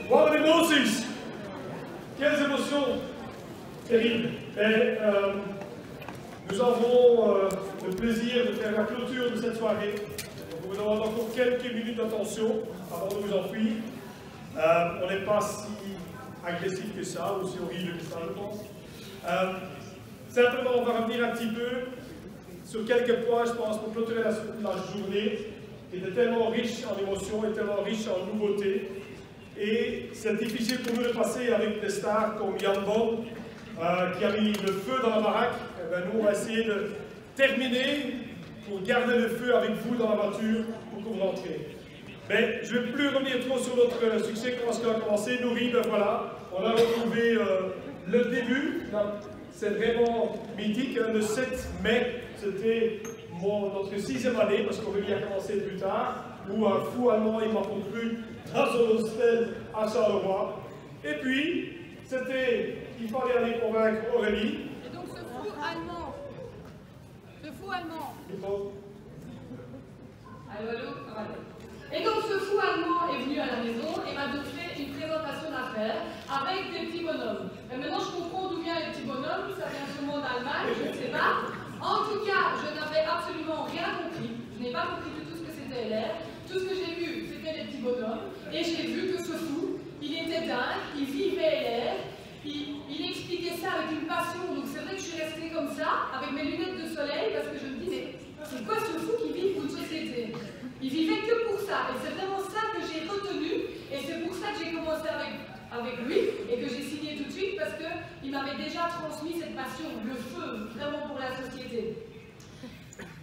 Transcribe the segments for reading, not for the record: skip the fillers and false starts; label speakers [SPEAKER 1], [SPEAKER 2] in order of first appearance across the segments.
[SPEAKER 1] What emotions! Quelles émotions terribles! Et nous avons le plaisir de faire la clôture de cette soirée. Nous vous demandons encore quelques minutes d'attention avant de vous enfuir. On n'est pas si agressif que ça, ou si horrible que ça, je pense. Simplement, on va revenir un petit peu sur quelques points, je pense, pour clôturer la journée, qui était tellement riche en émotions et tellement riche en nouveautés. Et c'est difficile pour nous de passer avec des stars comme Jan Bon, qui a mis le feu dans la baraque. Et bien, nous, on va essayer de terminer pour garder le feu avec vous dans la voiture pour que vous rentrez. Mais je ne vais plus revenir trop sur notre succès, comment ça a commencé. Nourri, ben voilà, on a retrouvé le début. C'est vraiment mythique. Le 7 mai, c'était notre 6e année, parce qu'Aurélie a commencé plus tard, où un fou allemand, il m'a conclu dans son hostel à Charleroi. Et puis, c'était, il fallait aller convaincre Aurélie.
[SPEAKER 2] Et donc ce fou allemand, allô, allô, allô. Et donc ce fou allemand est venu à la maison et m'a donc fait une présentation d'affaires avec des petits bonhommes. Et maintenant je comprends d'où viennent les petits bonhommes, ça vient sûrement d'Allemagne, je ne sais pas. En tout cas, je n'avais absolument rien compris. Je n'ai pas compris du tout ce que c'était LR. Tout ce que j'ai vu, c'était les petits bonhommes. Et j'ai vu que ce fou, il était dingue, il vivait LR. Il expliquait ça avec une passion. Donc c'est vrai que je suis restée comme ça, avec mes lunettes de soleil, parce que je me disais, c'est quoi ce fou qui vit pour une société? Il vivait que pour ça. Et c'est vraiment ça que j'ai retenu. Et c'est pour ça que j'ai commencé avec lui et que j'ai signé tout de suite parce qu'il m'avait déjà transmis cette passion, le feu, vraiment pour la société.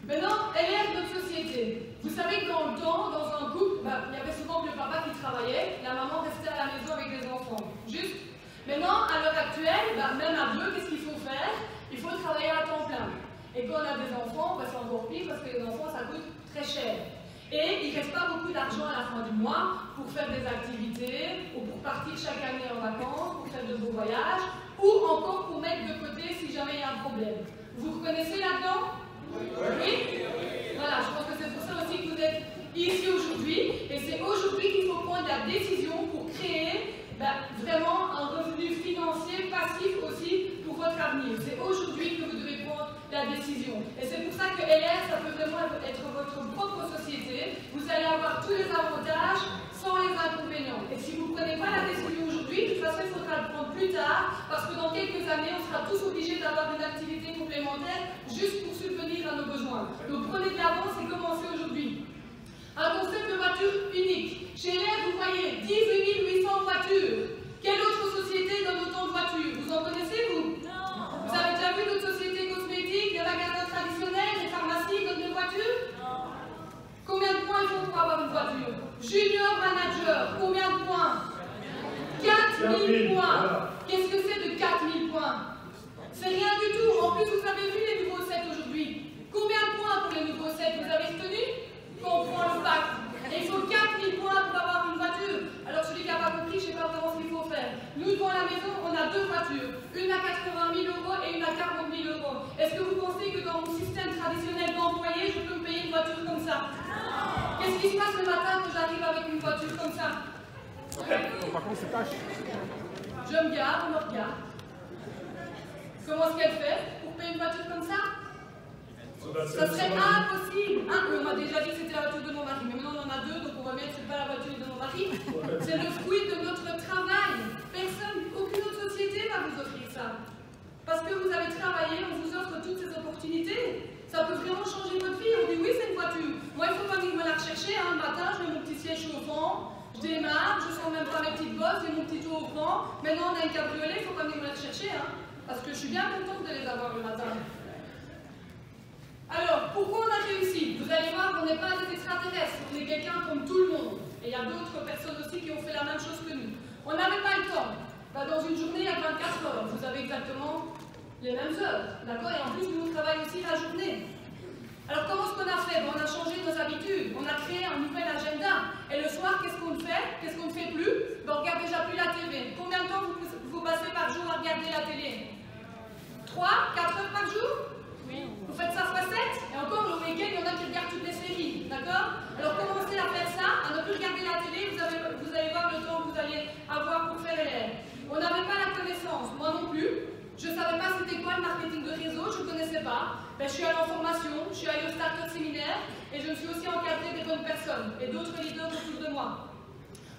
[SPEAKER 2] Maintenant, LR, notre société. Vous savez que dans le temps, dans un couple, il y avait souvent que le papa qui travaillait, la maman restait à la maison avec les enfants. Juste. Maintenant, à l'heure actuelle, même à deux, qu'est-ce qu'il faut faire? Il faut travailler à temps plein. Et quand on a des enfants, c'est encore pire parce que les enfants, ça coûte très cher. Et il ne reste pas beaucoup d'argent à la fin du mois pour faire des activités, ou pour partir chaque année en vacances, pour faire de beaux voyages, ou encore pour mettre de côté si jamais il y a un problème. Vous reconnaissez là-dedans? Oui? Voilà, je pense que c'est pour ça aussi que vous êtes ici aujourd'hui. Et c'est aujourd'hui qu'il faut prendre la décision pour créer vraiment un revenu financier passif aussi pour votre avenir. C'est aujourd'hui que vous devez prendre la décision. Et c'est pour ça que LR, ça peut vraiment être votre propre société. Vous allez avoir tous les avantages sans les inconvénients. Et si vous ne prenez pas la décision aujourd'hui, de toute façon, il faudra le prendre plus tard, parce que dans quelques années, on sera tous obligés d'avoir une activité complémentaire juste pour subvenir à nos besoins. Donc prenez de l'avance et commencez aujourd'hui. Un concept de voiture unique. Chez LR, vous voyez 18 800 voitures. Quelle autre société donne autant de voitures? Vous en connaissez, vous? Non. Vous avez déjà vu d'autres sociétés cosmétiques, des magasins traditionnels, des pharmacies donnent des voitures? Non. Combien de points il faut pour avoir une voiture? Junior manager, combien de points? 4000 points. Qu'est-ce que c'est de 4000 points? C'est rien du tout. En plus, vous avez vu les nouveaux sets aujourd'hui. Combien de points pour les nouveaux sets? Vous avez retenu? Quand on prend le bac. Et il faut 4000 points pour avoir une voiture. Alors celui qui n'a pas compris, je ne sais pas vraiment ce qu'il faut faire. Nous, devant la maison, on a deux voitures. Une à 80 000 € et une à 40 000 €. Est-ce que vous pensez que dans mon système traditionnel d'employé, je peux me payer une voiture comme ça? Qu'est-ce qui se passe le matin quand j'arrive avec une voiture comme ça?
[SPEAKER 3] Par contre, c'est tâche.
[SPEAKER 2] Je me gare, on me regarde. Comment est-ce qu'elle fait pour payer une voiture comme ça? Ça serait impossible. On m'a déjà dit que c'était la voiture de mon mari, mais maintenant on en a deux, donc on va mettre que c'est pas la voiture de mon mari. C'est le fruit de notre travail. Personne, aucune autre société va vous offrir ça. Parce que vous avez travaillé, on vous offre toutes ces opportunités. Ça peut vraiment changer votre vie. On dit oui, c'est une voiture. Moi, il ne faut pas venir me la rechercher. Le matin, je mets mon petit siège chauffant, je démarre, je sens même pas mes petites bosses, j'ai mon petit tour au cran. Maintenant, on a une cabriolet, il ne faut pas venir me la rechercher. Parce que je suis bien contente de les avoir le matin. Alors, pourquoi on a réussi? Vous allez voir qu'on n'est pas des extraterrestres, on est quelqu'un comme tout le monde. Et il y a d'autres personnes aussi qui ont fait la même chose que nous. On n'avait pas le temps. Dans une journée, il y a 24 heures. Vous avez exactement les mêmes heures. D'accord? Et en plus, nous, on travaille aussi la journée. Alors, comment est-ce qu'on a fait? On a changé nos habitudes. On a créé un nouvel agenda. Et le soir, qu'est-ce qu'on fait? Qu'est-ce qu'on ne fait plus? On ne regarde déjà plus la télé. Combien de temps vous passez par jour à regarder la télé? 3, 4 heures par jour? Oui. Vous faites ça x 7, et encore le week-end, il y en a qui regardent toutes les séries, d'accord? Alors commencez à faire ça, à ne plus regarder la télé, vous allez voir le temps que vous allez avoir Je ne savais pas c'était quoi le marketing de réseau, je ne connaissais pas. Ben, je suis allée en formation, je suis allée au startup séminaire et je me suis aussi encadrée des bonnes personnes et d'autres leaders autour de moi.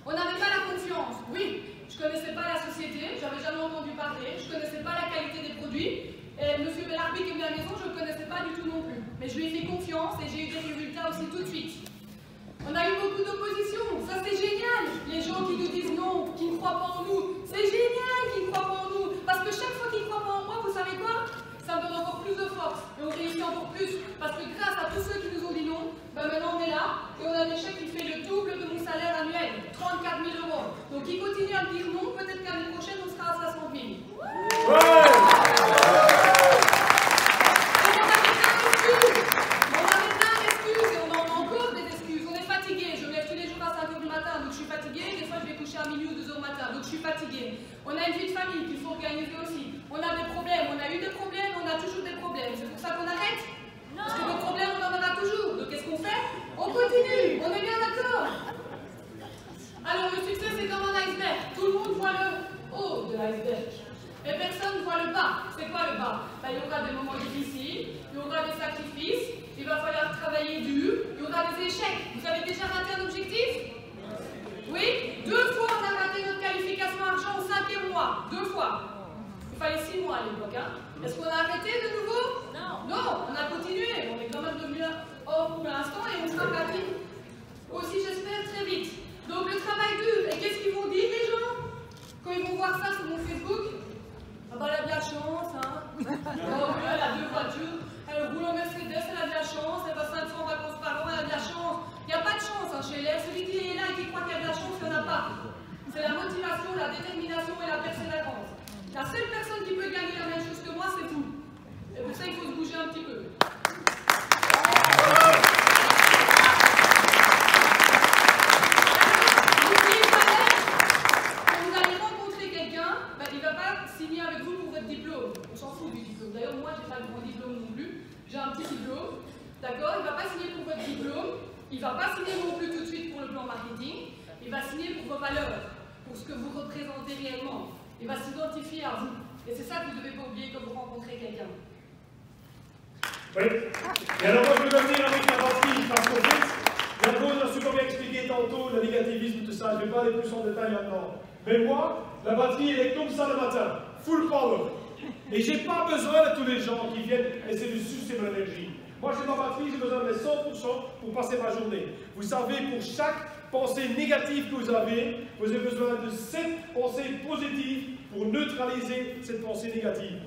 [SPEAKER 2] On n'avait pas la confiance, oui, je ne connaissais pas la société, j'avais jamais entendu parler, je ne connaissais pas la qualité des produits. Et M. Bellarbi qui est venu à la maison, je ne le connaissais pas du tout non plus. Mais je lui ai fait confiance et j'ai eu des résultats aussi tout de suite. On a eu beaucoup d'opposition, ça c'est génial. Les gens qui nous disent non, qui ne croient pas en nous, c'est génial qu'ils ne croient pas en nous. Parce que chaque fois qu'ils ne croient pas en moi, vous savez quoi? Ça me donne encore plus de force. Et on réussit encore plus. Parce que grâce à tous ceux qui nous ont dit non, ben maintenant on est là et on a un chèque qui fait le double de mon salaire annuel, 34 000 €. Donc ils continuent à me dire non, peut-être qu'année prochaine on sera à 60 000. On a une vie de famille qu'il faut organiser aussi. On a des problèmes, on a eu des problèmes, on a toujours des problèmes. C'est pour ça qu'on arrête? Parce que des problèmes, on en aura toujours. Donc qu'est-ce qu'on fait? On continue, on est bien d'accord. Alors le succès, c'est comme un iceberg. Tout le monde voit le haut de l'iceberg. Et personne ne voit le bas. C'est quoi le bas? Ben, il y aura des moments difficiles, il y aura des sacrifices, il va falloir travailler dur, il y aura des échecs. Vous avez déjà raté un objectif? Oui, 2 fois on a raté notre qualification argent au 5e mois. 2 fois. Il fallait 6 mois à l'époque. Hein. Est-ce qu'on a arrêté de nouveau? Non. Non, on a continué. On est quand même devenu hors pour l'instant et on sera parti aussi, j'espère, très vite. Donc le travail dur. Et qu'est-ce qu'ils vont dire les gens quand ils vont voir ça sur mon Facebook? Ah bah elle a de la chance, hein. Oh, elle a 2 voitures. Elle roule en Mercedes, elle a de la chance. Elle va 500 vacances par an, elle a de la chance. Il n'y a pas de chance hein, chez elle. Celui qui est là et qui croit qu'il y a de la chance, il n'y en a pas. C'est la motivation, la détermination et la persévérance. La seule personne qui peut gagner la même chose que moi, c'est vous. Et pour ça, il faut se bouger un petit peu. N'oubliez pas quand vous allez rencontrer quelqu'un, ben, il ne va pas signer avec vous pour votre diplôme. On s'en fout du diplôme. D'ailleurs, moi, je n'ai pas de grand diplôme non plus. J'ai un petit diplôme. D'accord? Il ne va pas signer pour votre diplôme. Il ne va pas signer non plus tout de suite pour le plan marketing. Il va signer pour vos valeurs, pour ce que vous représentez réellement. Il va s'identifier à vous. Et c'est ça que vous ne devez pas oublier quand vous rencontrez quelqu'un.
[SPEAKER 1] Oui. Et alors moi je vais revenir avec la batterie, parce qu'en fait, la cause a super bien expliqué tantôt, le négativisme, tout ça, je ne vais pas aller plus en détail maintenant. Mais moi, la batterie, elle est comme ça le matin, full power. Et je n'ai pas besoin de tous les gens qui viennent essayer de sucer mon énergie. Moi j'ai ma batterie, j'ai besoin de 100% pour passer ma journée. Vous savez, pour chaque pensée négative que vous avez besoin de 7 pensées positives pour neutraliser cette pensée négative.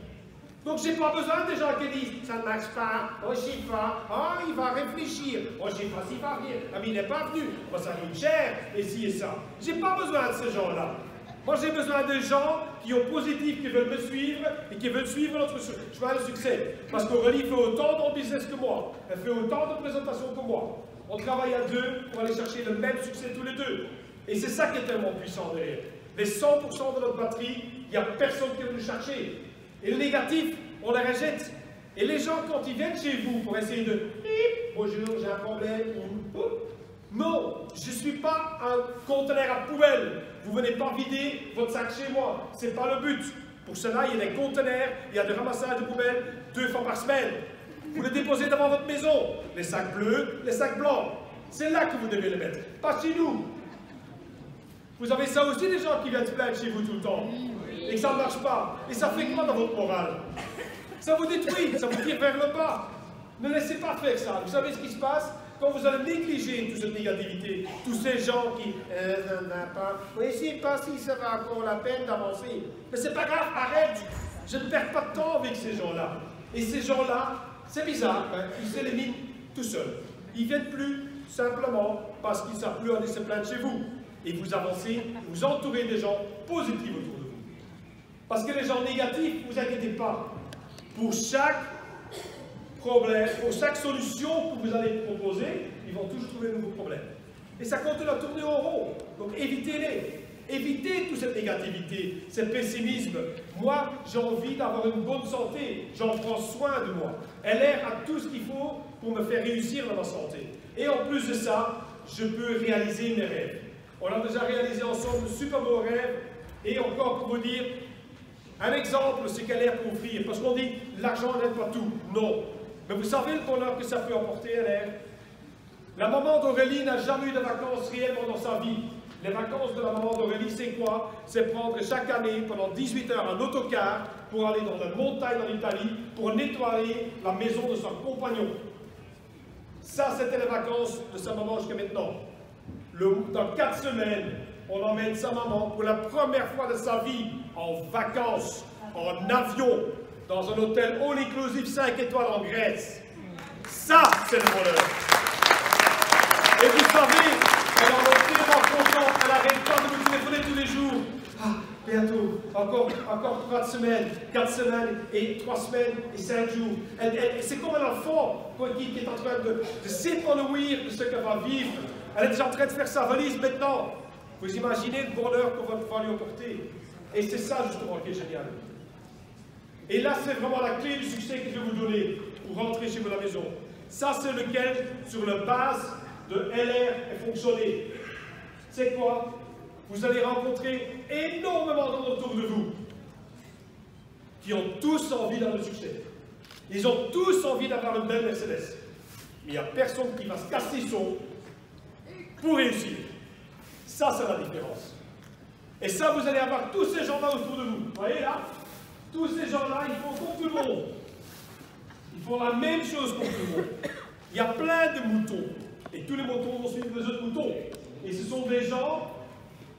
[SPEAKER 1] Donc je n'ai pas besoin des gens qui disent ça ne marche pas, oh je ne sais pas, oh il va réfléchir, oh je ne sais pas s'il va venir, ah mais il n'est pas venu, oh, ça coûte cher, et ci et ça. Je n'ai pas besoin de ces gens-là. Moi j'ai besoin de gens qui ont positif, qui veulent me suivre et qui veulent suivre notre chemin de succès. Parce qu'Aurélie fait autant de business que moi, elle fait autant de présentations que moi. On travaille à deux pour aller chercher le même succès tous les deux. Et c'est ça qui est tellement puissant derrière. Les 100% de notre batterie, il n'y a personne qui veut nous chercher. Et le négatif, on les rejette. Et les gens, quand ils viennent chez vous pour essayer de « bonjour, j'ai un problème », non, je ne suis pas un conteneur à poubelle. Vous ne venez pas vider votre sac chez moi. Ce n'est pas le but. Pour cela, il y a des conteneurs, il y a des ramassages de poubelles 2 fois par semaine. Vous les déposez devant votre maison. Les sacs bleus, les sacs blancs. C'est là que vous devez les mettre, pas chez nous. Vous avez ça aussi, des gens qui viennent se plaindre chez vous tout le temps. Et que ça ne marche pas. Et ça fait quoi dans votre morale? Ça vous détruit, ça vous tire vers le bas. Ne laissez pas faire ça. Vous savez ce qui se passe? Quand vous allez négliger toute cette négativité, tous ces gens qui oui, je ne sais pas si ça va encore la peine d'avancer. Mais c'est pas grave, arrête. Je ne perds pas de temps avec ces gens-là. Et ces gens-là, c'est bizarre, hein, ils s'éliminent tout seuls. Ils ne viennent plus simplement parce qu'ils ne savent plus aller se plaindre chez vous. Et vous avancez, vous entourez des gens positifs autour de vous. Parce que les gens négatifs, ne vous inquiétez pas. Pour chaque problème, pour chaque solution que vous allez proposer, ils vont toujours trouver de nouveaux problèmes. Et ça continue à tourner en rond. Donc évitez-les. Évitez toute cette négativité, ce pessimisme. Moi, j'ai envie d'avoir une bonne santé. J'en prends soin de moi. LR a tout ce qu'il faut pour me faire réussir dans ma santé. Et en plus de ça, je peux réaliser mes rêves. On a déjà réalisé ensemble de super beaux rêves. Et encore pour vous dire, Un exemple, c'est qu'elle peut offrir, parce qu'on dit l'argent n'aide pas tout. Non. Mais vous savez le bonheur que ça peut apporter, LR? La maman d'Aurélie n'a jamais eu de vacances réellement dans sa vie. Les vacances de la maman d'Aurélie, c'est quoi? C'est prendre chaque année, pendant 18 heures, un autocar pour aller dans la montagne en Italie, pour nettoyer la maison de son compagnon. Ça, c'était les vacances de sa maman jusqu'à maintenant. Dans 4 semaines, on emmène sa maman pour la première fois de sa vie en vacances, en avion, dans un hôtel all-inclusive 5 étoiles en Grèce. Ça, c'est le bonheur. Et vous savez, elle en est tellement contente, elle n'arrête pas de me téléphoner tous les jours. Ah, bientôt, encore 3 semaines, 4 semaines, et 3 semaines, et 5 jours. C'est comme un enfant qui est en train de s'épanouir de ce qu'elle va vivre. Elle est déjà en train de faire sa valise maintenant. Vous imaginez le bonheur qu'on va pouvoir lui apporter. Et c'est ça justement qui est génial. Et là, c'est vraiment la clé du succès que je vais vous donner pour rentrer chez vous à la maison. Ça, c'est lequel, sur la base de LR, est fonctionné. C'est quoi? Vous allez rencontrer énormément de gens autour de vous qui ont tous envie d'avoir le succès. Ils ont tous envie d'avoir une belle Mercedes. Mais il n'y a personne qui va se casser son pour réussir. Ça, c'est la différence. Et ça, vous allez avoir tous ces gens-là autour de vous. Vous voyez là? Tous ces gens-là, ils font comme tout le monde. Ils font la même chose comme tout le monde. Il y a plein de moutons. Et tous les moutons vont suivre les autres moutons. Et ce sont des gens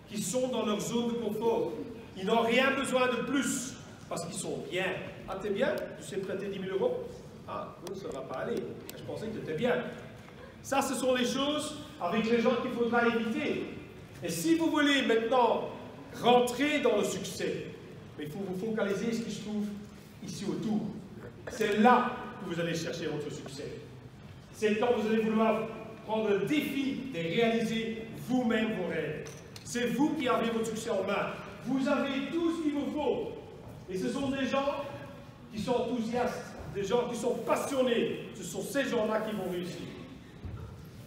[SPEAKER 1] qui sont dans leur zone de confort. Ils n'ont rien besoin de plus. Parce qu'ils sont bien. Ah, t'es bien? Tu sais prêter 10 000 €? Ah, non, ça ne va pas aller. Je pensais que tu étais bien. Ça, ce sont les choses avec les gens qu'il faudra éviter. Et si vous voulez maintenant rentrer dans le succès, il faut vous focaliser sur ce qui se trouve ici autour. C'est là que vous allez chercher votre succès. C'est quand vous allez vouloir prendre le défi de réaliser vous-même vos rêves. C'est vous qui avez votre succès en main. Vous avez tout ce qu'il vous faut. Et ce sont des gens qui sont enthousiastes, des gens qui sont passionnés. Ce sont ces gens-là qui vont réussir.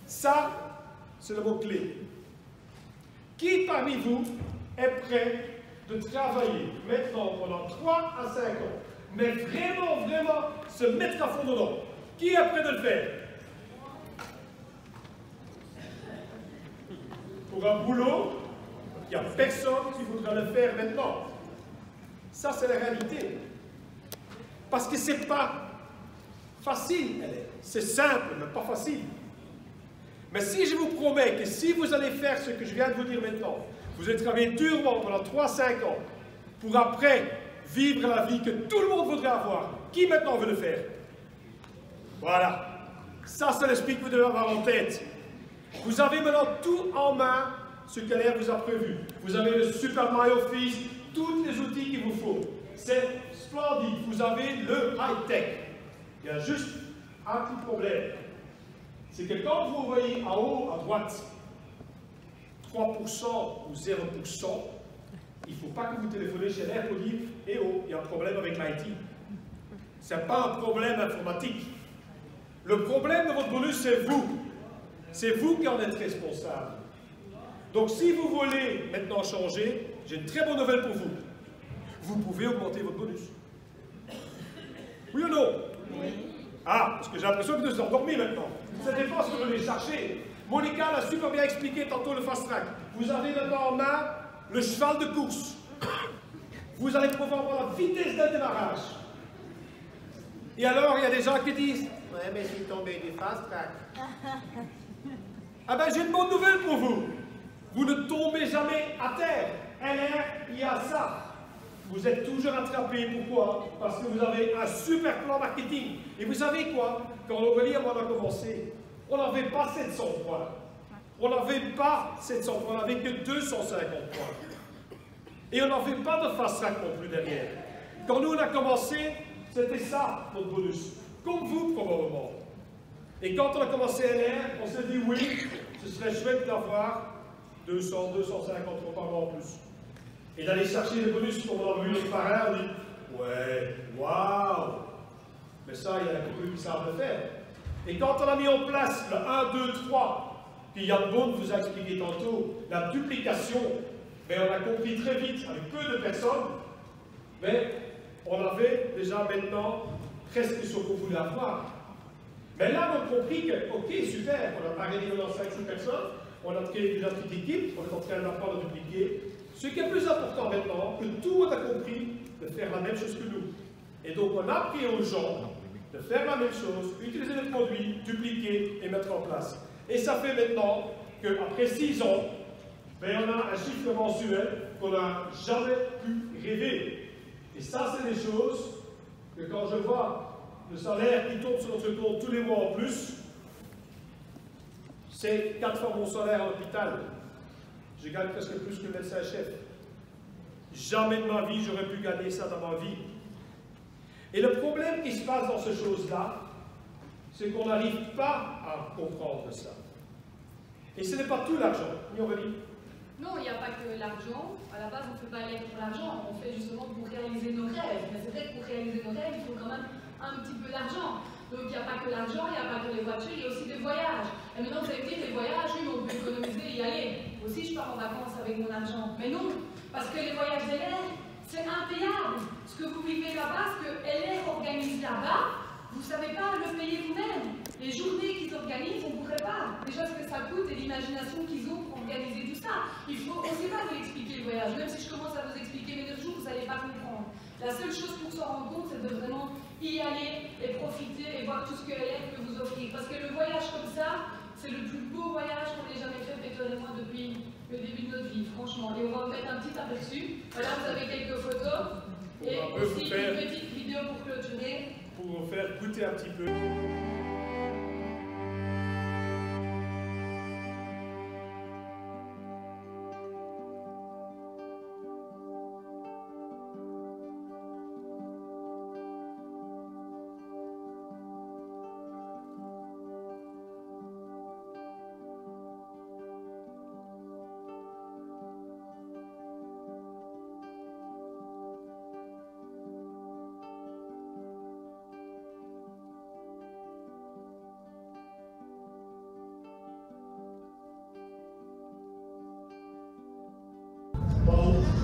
[SPEAKER 1] Ça, c'est le mot-clé. Qui parmi vous est prêt de travailler maintenant pendant 3 à 5 ans, mais vraiment se mettre à fond dedans? Qui est prêt de le faire? Pour un boulot, il n'y a personne qui voudra le faire maintenant. Ça, c'est la réalité. Parce que ce n'est pas facile. C'est simple, mais pas facile. Mais si je vous promets que si vous allez faire ce que je viens de vous dire maintenant, vous allez travailler durement pendant 3-5 ans, pour après vivre la vie que tout le monde voudrait avoir, qui maintenant veut le faire? Voilà. Ça, c'est l'esprit que vous devez avoir en tête. Vous avez maintenant tout en main, ce que LR vous a prévu. Vous avez le Super Mario Office, tous les outils qu'il vous faut. C'est splendide. Vous avez le high-tech. Il y a juste un petit problème. C'est que quand vous voyez en haut à droite 3% ou 0%, il ne faut pas que vous téléphonez chez LR pour dire « Eh oh, il y a un problème avec l'IT ». Ce n'est pas un problème informatique. Le problème de votre bonus, c'est vous. C'est vous qui en êtes responsable. Donc si vous voulez maintenant changer, j'ai une très bonne nouvelle pour vous. Vous pouvez augmenter votre bonus. Oui ou non? Oui. Ah, parce que j'ai l'impression que vous êtes endormis maintenant. Ça dépend ce que vous voulez chercher. Monica l'a super bien expliqué tantôt le fast track. Vous avez maintenant en main le cheval de course. Vous allez pouvoir avoir la vitesse d'un démarrage. Et alors, il y a des gens qui disent « Ouais, mais je suis tombé du fast track. » Ah ben, j'ai une bonne nouvelle pour vous. Vous ne tombez jamais à terre. LR, il y a ça. Vous êtes toujours attrapé. Pourquoi? Parce que vous avez un super plan marketing. Et vous savez quoi? Quand Aurélie et moi on a commencé, on n'avait pas 700 points. On n'avait pas 700 points, on n'avait que 250 points. Et on n'avait pas de fast track non plus derrière. Quand nous on a commencé, c'était ça notre bonus. Comme vous probablement. Et quand on a commencé LR, on s'est dit oui, ce serait chouette d'avoir 200, 250 par mois en plus. Et d'aller chercher les bonus comme on a vu les parrains, on dit ouais, waouh! Mais ça, il y a beaucoup qui savent le faire. Et quand on a mis en place le 1, 2, 3, puis Yann Bond vous a expliqué tantôt, la duplication, mais on a compris très vite, avec peu de personnes, mais on avait déjà maintenant presque ce qu'on voulait avoir. Mais là, on a compris que, ok, super, on a pas gagné dans 5-6 personnes, on a créé déjà une petite équipe, on est en train d'apprendre à dupliquer. Ce qui est plus important maintenant, que tout le monde a compris de faire la même chose que nous. Et donc, on a appris aux gens de faire la même chose, utiliser le produit, dupliquer et mettre en place. Et ça fait maintenant qu'après 6 ans, ben, on a un chiffre mensuel qu'on n'a jamais pu rêver. Et ça, c'est des choses que quand je vois le salaire qui tombe sur notre compte tous les mois en plus, c'est 4 fois mon salaire à l'hôpital. Je gagne presque plus que le médecin-chef. Jamais de ma vie, j'aurais pu gagner ça dans ma vie. Et le problème qui se passe dans ces choses-là, c'est qu'on n'arrive pas à comprendre ça. Et ce n'est pas tout l'argent, ni Aurélie.
[SPEAKER 2] Non, il n'y a pas que l'argent. À la base, on ne fait pas l'aide pour l'argent. On fait justement pour réaliser nos rêves. Mais c'est vrai que pour réaliser nos rêves, il faut quand même un petit peu d'argent. Donc il n'y a pas que l'argent, il n'y a pas que les voitures, il y a aussi des voyages. Et maintenant, vous avez dit, les voyages, oui, on peut économiser et y aller. Aussi, je pars en vacances avec mon argent. Mais non, parce que les voyages LR, c'est impayable. Ce que vous vivez là-bas, ce que LR organise là-bas, vous ne savez pas le payer vous-même. Les journées qu'ils organisent, on ne pourrait pas. Déjà, ce que ça coûte et l'imagination qu'ils ont pour organiser tout ça. On ne sait pas vous expliquer le voyage. Même si je commence à vous expliquer mes 9 jours, vous n'allez pas comprendre. La seule chose pour s'en rendre compte, c'est de vraiment y aller et profiter et voir tout ce que LR peut vous offrir. Parce que le voyage comme ça, c'est le plus beau voyage qu'on ait jamais fait, Pétor et moi, depuis le début de notre vie, franchement. Et on va vous mettre un petit aperçu. Voilà, vous avez quelques photos. Et aussi une petite vidéo pour clôturer.
[SPEAKER 1] Pour vous faire goûter un petit peu.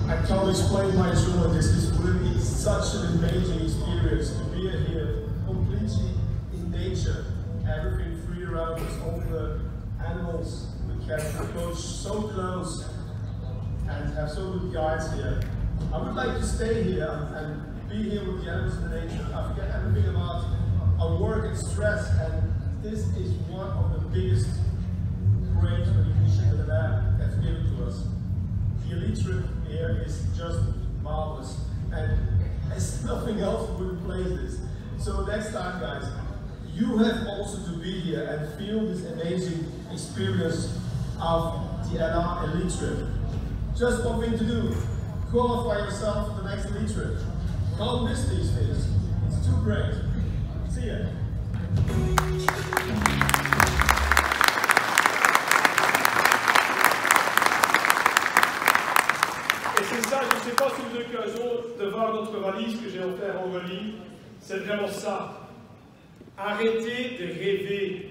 [SPEAKER 4] I can't explain my joy. This is really such an amazing experience to be here completely in nature. Everything free around us, all the animals we can approach so close and have so good guides here. I would like to stay here and be here with the animals in the nature. I forget everything about our work and stress, and this is one of the biggest great recognition that LR has given to us. The elite trip here is just marvelous, and there's nothing else would replace this. So next time, guys, you have also to be here and feel this amazing experience of the LR elite trip. Just one thing to do: qualify yourself for the next elite trip. Don't miss these things. It's too great. See ya.
[SPEAKER 1] Ça, je ne sais pas si vous avez l'occasion de voir notre valise que j'ai offert en Aurélie. C'est vraiment ça. Arrêtez de rêver.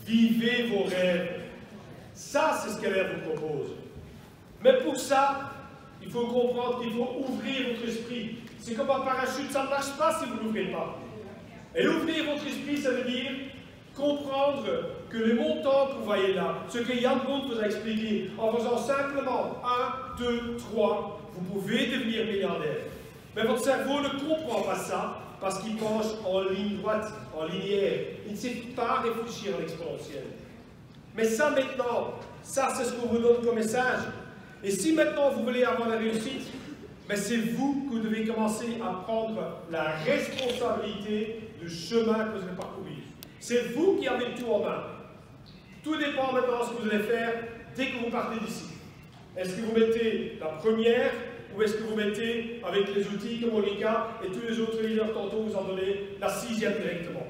[SPEAKER 1] Vivez vos rêves. Ça, c'est ce qu'elle vous propose. Mais pour ça, il faut comprendre qu'il faut ouvrir votre esprit. C'est comme un parachute, ça ne marche pas si vous ne l'ouvrez pas. Et ouvrir votre esprit, ça veut dire comprendre que les montants que vous voyez là, ce que Jan Bond vous a expliqué, en faisant simplement 1, 2, 3, vous pouvez devenir milliardaire. Mais votre cerveau ne comprend pas ça parce qu'il penche en ligne droite, en linéaire. Il ne sait pas réfléchir en exponentiel. Mais ça maintenant, ça c'est ce qu'on vous donne comme message. Et si maintenant vous voulez avoir la réussite, mais c'est vous que vous devez commencer à prendre la responsabilité du chemin que vous allez parcourir. C'est vous qui avez tout en main. Tout dépend maintenant de ce que vous allez faire dès que vous partez d'ici. Est-ce que vous mettez la première ou est-ce que vous mettez avec les outils comme Monica et tous les autres leaders tantôt vous en donnez la 6e directement?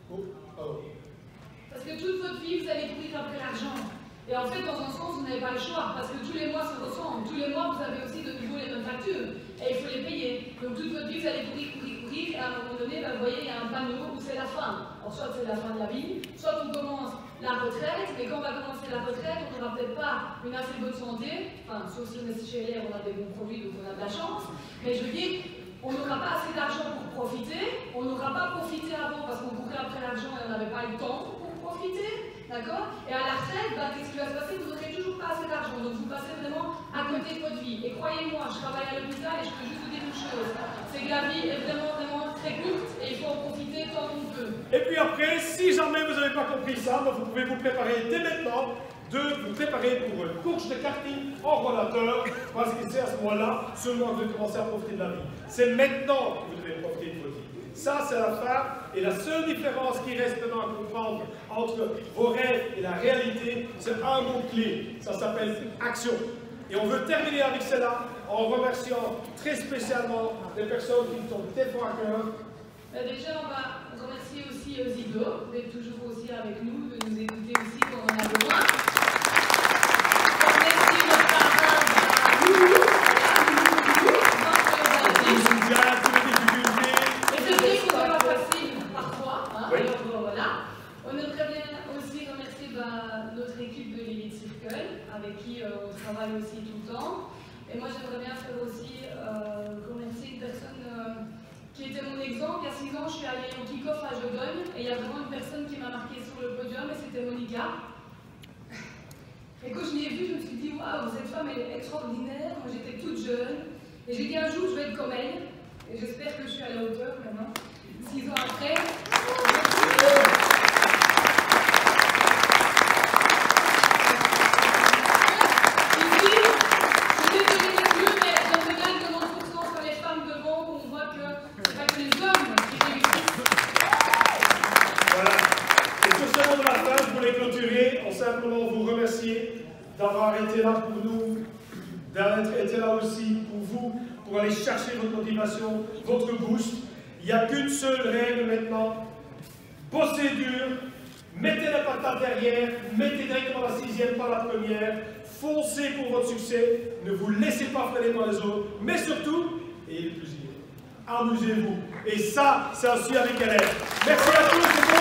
[SPEAKER 2] Parce que toute votre vie, vous allez courir après l'argent. Et en fait, dans un sens, vous n'avez pas le choix, parce que tous les mois se ressemblent. Tous les mois, vous avez aussi de nouveau les mêmes factures. Et il faut les payer. Donc toute votre vie, vous allez courir. Et à un moment donné, ben, vous voyez, il y a un panneau où c'est la fin. Alors soit c'est la fin de la vie, soit on commence la la retraite, mais quand on va commencer la retraite, on n'aura peut-être pas une assez bonne santé, enfin, sauf si on est chez LR, on a des bons produits, donc on a de la chance, mais je veux dire, on n'aura pas assez d'argent pour profiter, on n'aura pas profité avant parce qu'on courait après l'argent et on n'avait pas eu le temps pour profiter, d'accord? Et à la retraite, bah, qu'est-ce qui va se passer? Vous n'aurez toujours pas assez d'argent, donc vous passez vraiment à côté de votre vie. Et croyez-moi, je travaille à l'hôpital et je peux juste vous dire une chose, c'est que la vie est vraiment, vraiment très courte et il faut en profiter tant qu'on peut.
[SPEAKER 1] Et puis après, si jamais vous n'avez pas compris ça, vous pouvez vous préparer dès maintenant de vous préparer pour une course de karting en rollateur, parce que c'est à ce moment-là seulement que vous commencez à profiter de la vie. C'est maintenant que vous devez profiter de votre vie. Ça, c'est la fin, et la seule différence qui reste maintenant à comprendre entre vos rêves et la réalité, c'est un mot-clé, ça s'appelle action. Et on veut terminer avec cela en remerciant très spécialement les personnes qui nous sont très fort à cœur.
[SPEAKER 2] Déjà, on va remercier aussi Zido d'être toujours aussi avec nous, de nous écouter aussi quand on en a besoin. Remercier notre parrain, Loulou, et c'est vrai que c'est pas facile parfois, hein, oui. Alors voilà. On aimerait bien aussi remercier notre équipe de l'Elite Circle, avec qui on travaille aussi tout le temps. Et moi, j'aimerais bien faire aussi remercier une personne qui était mon exemple. Il y a 6 ans, je suis allée au kick-off à Jodogne et il y a vraiment une personne qui m'a marqué sur le podium et c'était Monica. Et quand je l'ai vue, je me suis dit, waouh, cette femme elle est extraordinaire. Moi j'étais toute jeune et j'ai dit un jour je vais être comme elle et j'espère que je suis à la hauteur maintenant. 6 ans après.
[SPEAKER 1] Simplement vous remercier d'avoir été là pour nous, d'être été là aussi pour vous, pour aller chercher votre motivation, votre boost. Il n'y a qu'une seule règle maintenant, bossez dur, mettez la patate derrière, mettez directement la 6e, pas la première, foncez pour votre succès, ne vous laissez pas freiner par les autres, mais surtout, ayez le plaisir, amusez-vous. Et ça, c'est aussi avec LR. Merci à tous.